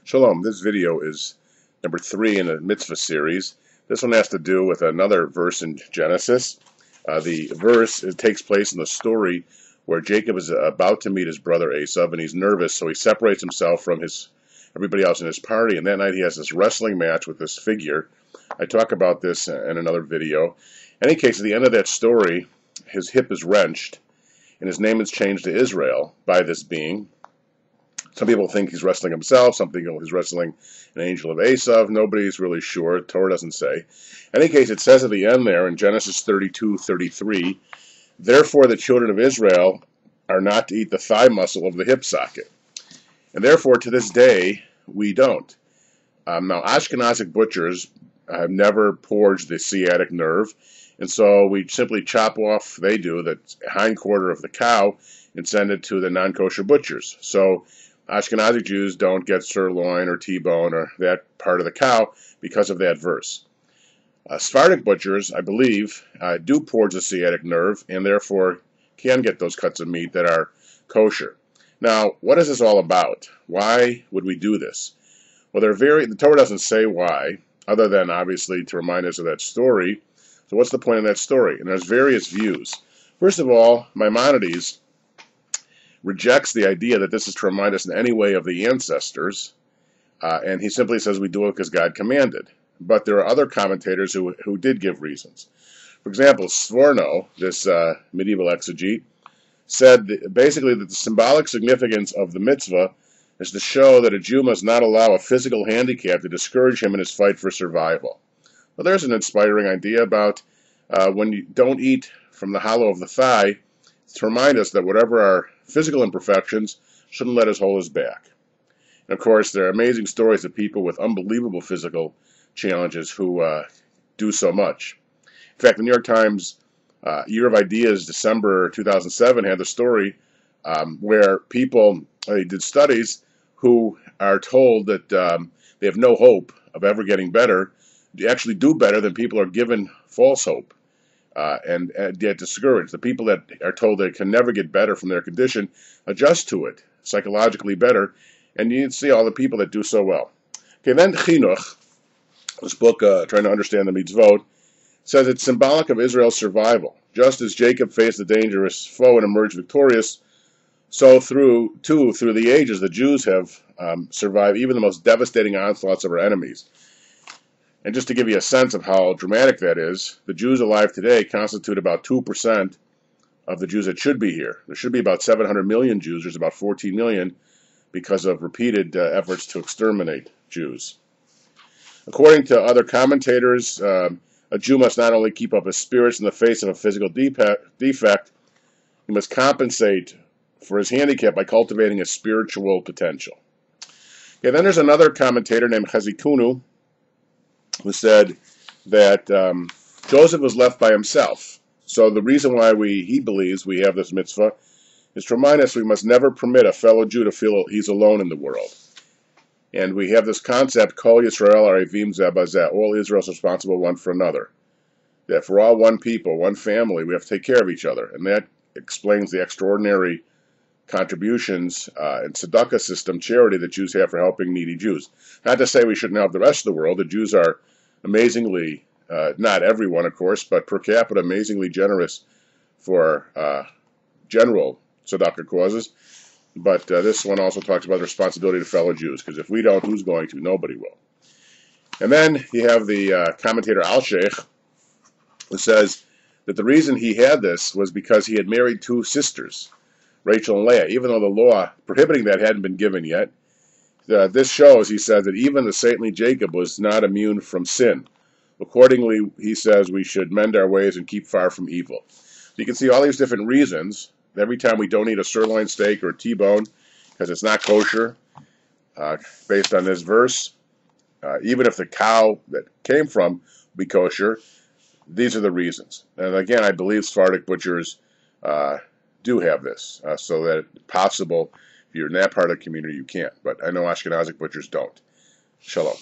Shalom. This video is number 3 in the Mitzvah series. This one has to do with another verse in Genesis. The verse takes place in the story where Jacob is about to meet his brother Esau, and he's nervous, so he separates himself from everybody else in his party. And that night he has this wrestling match with this figure. I talk about this in another video. In any case, at the end of that story, his hip is wrenched, and his name is changed to Israel by this being. Some people think he's wrestling himself. Some think he's wrestling an angel of Esau. Nobody's really sure. The Torah doesn't say. In any case, it says at the end there in Genesis 32:33, therefore the children of Israel are not to eat the thigh muscle of the hip socket. And therefore, to this day, we don't. Now, Ashkenazic butchers have never porged the sciatic nerve, and so we simply chop off, they do, the hind quarter of the cow and send it to the non-kosher butchers. So Ashkenazi Jews don't get sirloin or T-bone or that part of the cow because of that verse. Sephardic butchers, I believe, do porge the sciatic nerve and therefore can get those cuts of meat that are kosher. Now, what is this all about? Why would we do this? Well, the Torah doesn't say why, other than obviously to remind us of that story. So what's the point of that story? And there's various views. First of all, Maimonides rejects the idea that this is to remind us in any way of the ancestors, and he simply says we do it because God commanded. But there are other commentators who did give reasons. For example, Sforno, this medieval exegete, said basically that the symbolic significance of the mitzvah is to show that a Jew must not allow a physical handicap to discourage him in his fight for survival. Well, there's an inspiring idea about when you don't eat from the hollow of the thigh, to remind us that whatever our physical imperfections shouldn't let us hold us back. And of course, there are amazing stories of people with unbelievable physical challenges who do so much. In fact, the New York Times Year of Ideas, December 2007, had the story where people, they did studies who are told that they have no hope of ever getting better. They actually do better than people are given false hope. And get discouraged. The people that are told they can never get better from their condition adjust to it, psychologically better, and you see all the people that do so well. Okay, then Chinuch, this book, trying to understand the Mitzvote, says it's symbolic of Israel's survival. Just as Jacob faced a dangerous foe and emerged victorious, so through the ages, the Jews have survived even the most devastating onslaughts of our enemies. And just to give you a sense of how dramatic that is, the Jews alive today constitute about 2% of the Jews that should be here. There should be about 700 million Jews. There's about 14 million because of repeated efforts to exterminate Jews. According to other commentators, a Jew must not only keep up his spirits in the face of a physical defect, he must compensate for his handicap by cultivating a spiritual potential. Okay, then there's another commentator named Chazikunu, who said that Joseph was left by himself. So the reason why he believes we have this mitzvah is to remind us we must never permit a fellow Jew to feel he's alone in the world. And we have this concept, Kol Yisrael Arevim Zeh Bazeh, all Israel is responsible one for another. That for all one people, one family, we have to take care of each other. And that explains the extraordinary contributions and tzedakah system, charity that Jews have for helping needy Jews. Not to say we shouldn't help the rest of the world. The Jews are amazingly, not everyone of course, but per capita amazingly generous for general tzedakah causes. But this one also talks about the responsibility to fellow Jews, because if we don't, who's going to? Nobody will. And then you have the commentator Al-Sheikh, who says that the reason he had this was because he had married 2 sisters, Rachel and Leah, even though the law prohibiting that hadn't been given yet. This shows, he says, that even the saintly Jacob was not immune from sin. Accordingly, he says we should mend our ways and keep far from evil. So you can see all these different reasons. Every time we don't eat a sirloin steak or a T-bone because it's not kosher, based on this verse, even if the cow that came from be kosher, these are the reasons. And again, I believe Sephardic butchers do have this, so that it's possible if you're in that part of the community you can't. But I know Ashkenazic butchers don't. Shalom.